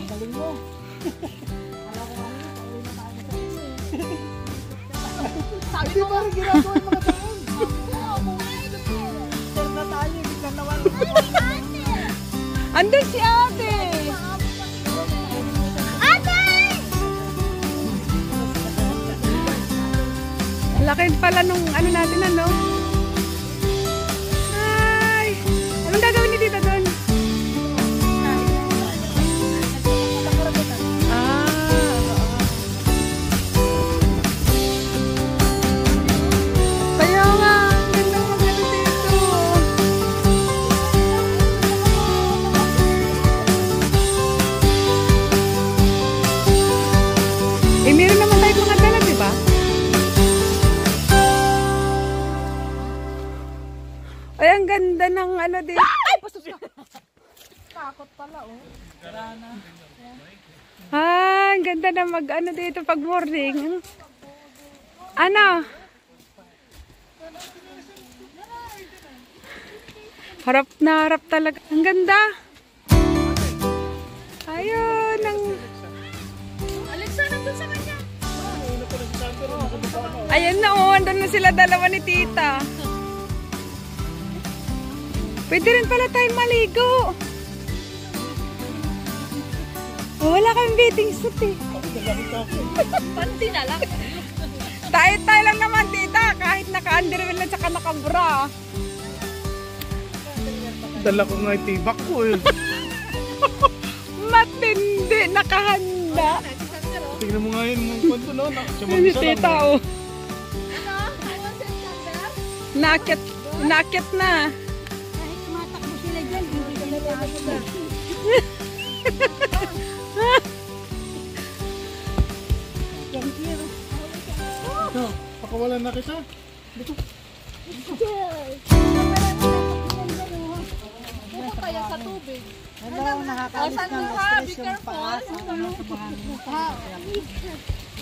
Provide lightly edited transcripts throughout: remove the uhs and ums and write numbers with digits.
galing mo. Alam ko ano, pauwi na tayo sa inyo eh. Sabi ko ba rin ginagawa yung mga taon? Sir na tayo, biglang naman. Andun si ate! Laki pala nung ano natin ano. Ay! Anong gagawin ni tita doon? Kaya nga, ang ganda magano dito. Eh, meron naman tayong mga dala, di ba? Ay, ang ganda ng ano dito. Ay, basta siya. Takot pala oh. Karana. Ah, ang ganda na mag ano dito pag morning. Ano? Harap na harap talaga. Ang ganda. Ayun. Alexa, nandun sa kanya. Ayan na oh. Andun na sila dalawa ni tita. Pwede rin pala tayong maligo. Oh, wala kang bathing suit eh. Panty na lang. Tayo lang naman tita. Kahit naka-underwear lang tsaka naka-bra. Dala ko nga itibak ko eh. Matindi. Nakahanda. Tingnan mo nga yun mong kwento no. Hindi tita oh. Nakit na. Kahit tumatakbo sila dyan, hindi ka nalalaman. Ito, pakawalan na kita. Ito kaya sa tubig. Hello, nakakalis ng stress yung paa sa mga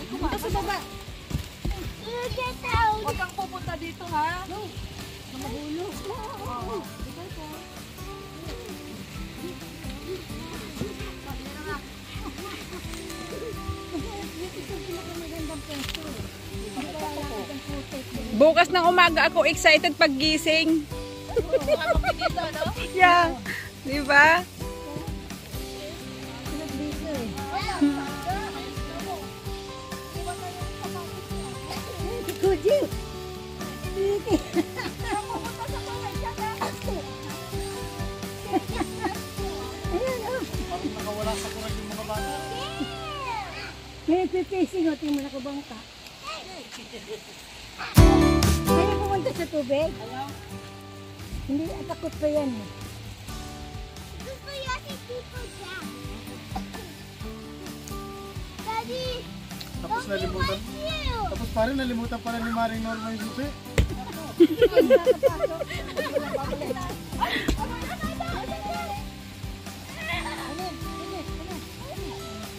pumunta sa baba. Huwag kang pupunta dito ha. Mahulog. Bukas ng umaga ako excited pag gising. Yeah. Di ba? Nakawala sa kurag yung mga bata. May pipising o tingin mo na ko bangka. Kaya pumunta sa tubig? Hindi, takot pa yan. Tapos nalimutan. Tapos parang nalimutan pala ni Maring Norma yung susi.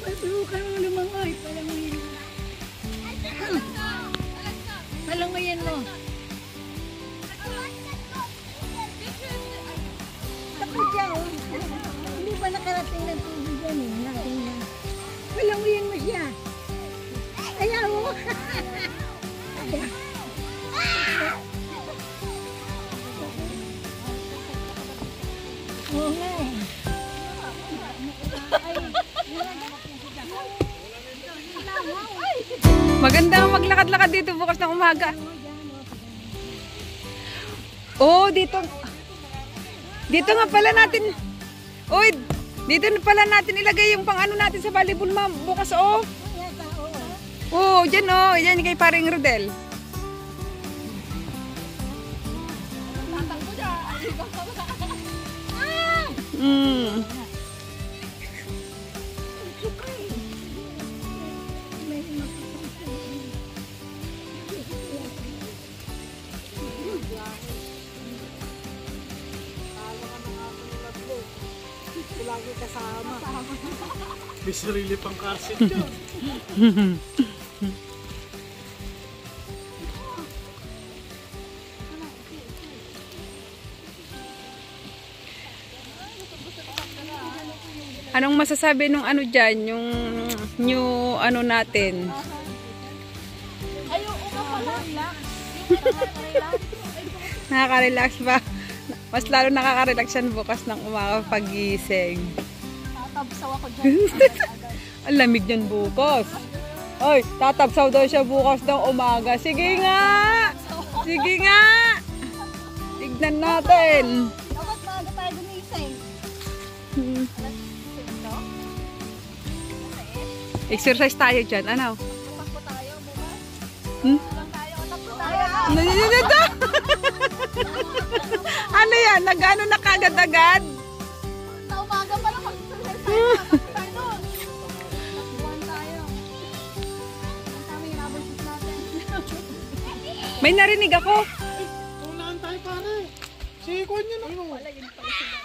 Pagsukan mo lumangoy. Palangoyin mo. Takot siya oh. Hindi ba nakarating ng tubig yan eh? Palangoyin mo siya. Ayaw mo. Oo nga eh. Maganda ang maglakad-lakad dito bukas ng umaga. Oh, dito. Dito nga pala natin. Uy, dito na pala natin ilagay yung pang ano natin sa volleyball ma'am. Bukas oh. Oh, dyan oh. Yan kay paring Rodel. Mm. Lagi kasama. May sarili pang kasit yun. Anong masasabi nung ano dyan? Yung new ano natin? Ay, oo nga pala. Nakaka-relax ba? Mas lalo nakaka-relax yan bukas ng umaga pagising. Tatabsaw ako dyan. Ang lamig yan bukas. Ay, tatabsaw daw siya bukas ng umaga. Sige nga! Sige nga! Tignan natin. Dapat maaga tayo gumising. Exercise tayo dyan. Ano? Takbo tayo, bukas. Hmm? Lang tayo, takbo tayo. Ano yan? Nag-ano na kagad-agad? Sa umaga pa lang mag-exercise tayo. Tayo doon. Takbuhan tayo. Ang kami inabulis natin. May narinig ako. Unahan tayo pare. Si Kwan yun. Ano? Wala yun pala sila.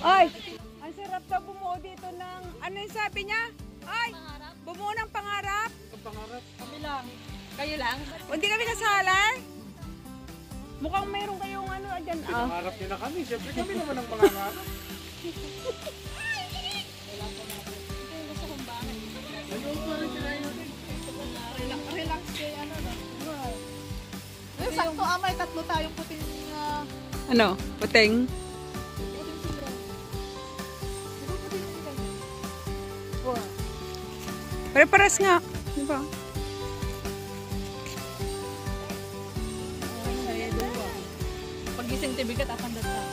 Ay, ang sarap daw bumuo dito ng, ano yung sabi niya? Ay, bumuo ng pangarap. Ang pangarap. Kami lang. Kayo lang? O, hindi kami kasali. Mukhang meron kayong ano dyan. Ah. Pangarap nila kami. Siyempre kami naman ang pangarap. Relax kayo, ano na. Sakto, may tatlo tayong puting Ano? Puting? Pare-pares nga. Di ba? Pagising tibigat, akan data.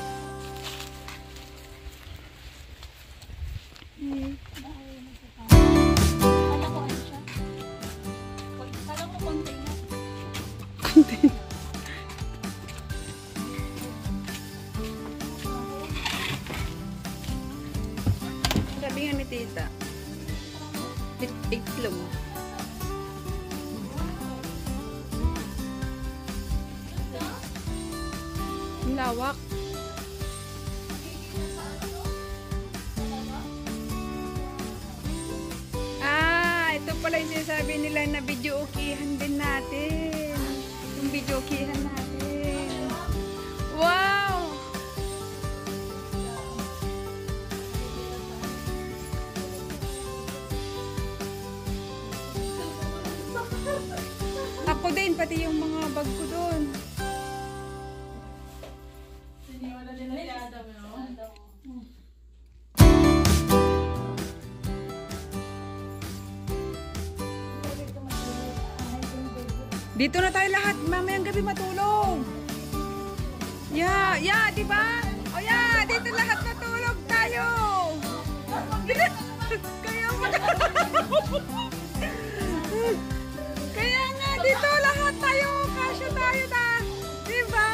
Kala ko ano siya? Kala ko container. Sabi nga ni tita. Itlog. Ang lawak. Ah, ito pala yung sinasabi nila na video okihan din natin. Yung video okihan natin. Wow! Ako din, pati yung mga bag ko doon. Dito na tayo lahat, mamayang gabi matulog. Yeah, di ba? Oh yeah, dito lahat matulog tayo. Kaya nga, dito lahat tayo, kasya tayo na. Di ba?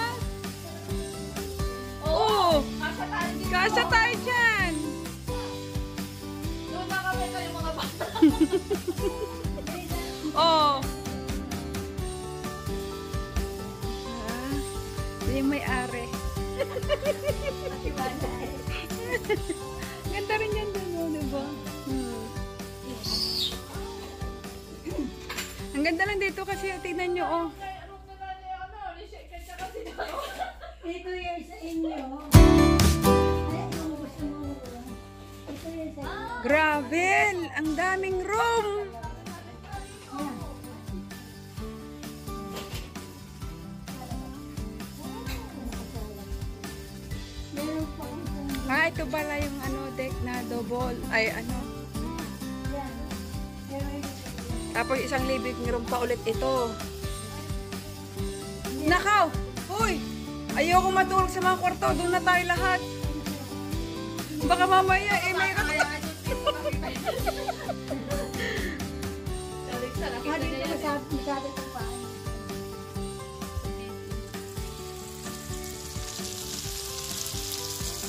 Oo. Kasya tayo dyan. Doon na kami kayo mga bata. Oo. Ito yung may-ari. Ganda rin yan doon, di ba? Ang ganda lang dito kasi tingnan nyo, oh. Ito yung sa inyo. Ay, kung gusto mo. Ito yung sa inyo. Gravel! Ang daming room! Meron pa kung Ah, ito pala yung ano, deck na double. Ay, ano. yan. Tapos isang living room pa ulit ito. Nakaw! Uy! Ayoko matulog sa mga kwarto. Doon na tayo lahat. Baka mamaya eh may Hindi ko masabi ko pa.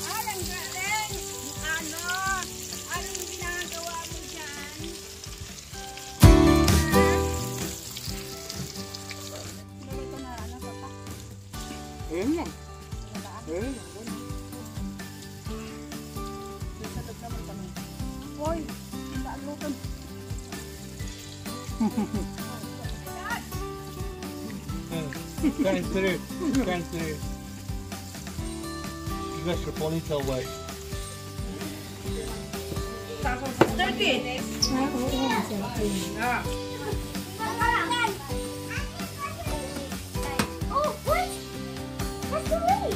Ay, ang galing! Ano? Anong ginagawa mo dyan? Ito na, ano pa pa? Ayun lang. Ayun lang. Hoy, naalukan. Can't sleep. Can't sleep. You got your ponytail wet. Tapos, 30. Ah, oo, masarap yun. Ah. Oh, what? That's the way.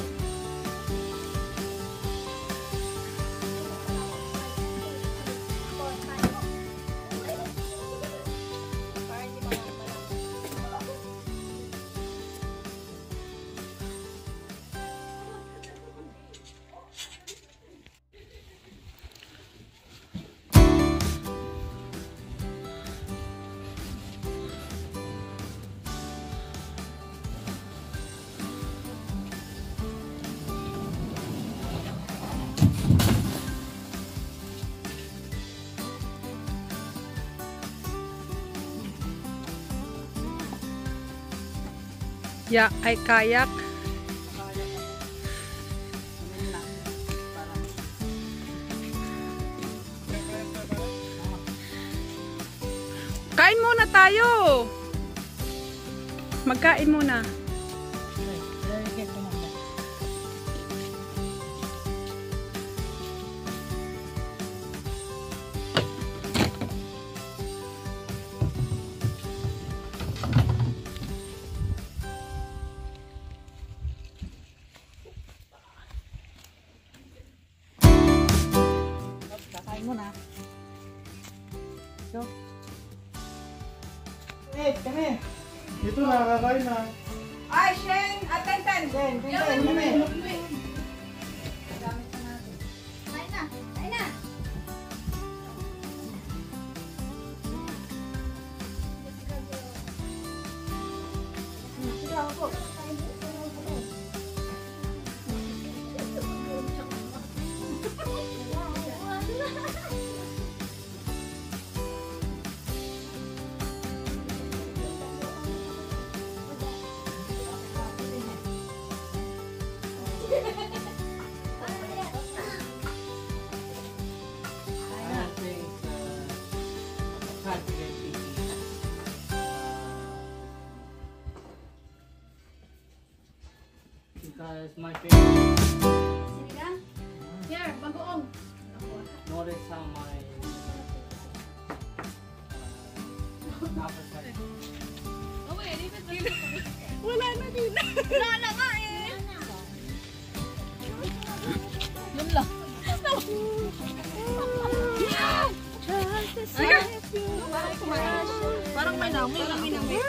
Ya, ay kayak. Kain muna tayo. Magkain muna. Kakain mo na. So, Ito na, kakain na. Ay, Shen, atenten. Kain na. Kain na. Kain na. Sige ako po. Because my favorite Sige lang. Here, bagoong. notice how my appetite. Oh, wait. Leave it. Wala na din. Wala na nga eh. Yun lang. Sige. Parang may namin. Parang may namin.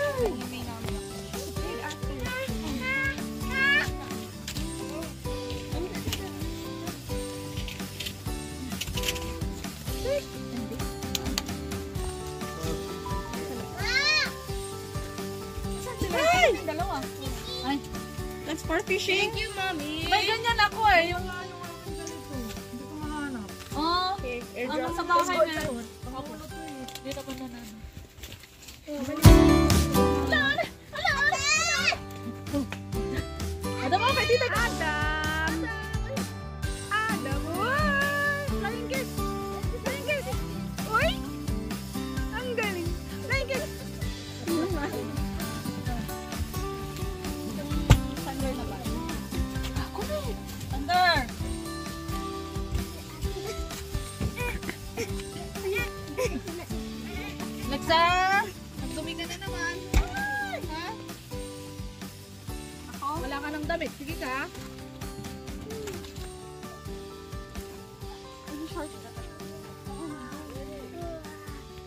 Dalawa. Ay, That's for fishing. thank you, mommy. May ganyan ako eh. Yung aking ganito. Hindi ko mahanap. Oh, ano sa bahay meron? Dito ko na namin. Adam mo, pwede na. Adam. Adam, uy. Flying kiss. Flying kiss. Uy. Ang galing. Flying kiss. Thunder na ba? Ako na eh. Thunder! Alexa! Nagdumi ka na naman. Ha? Wala ka ng damit. Sige ka.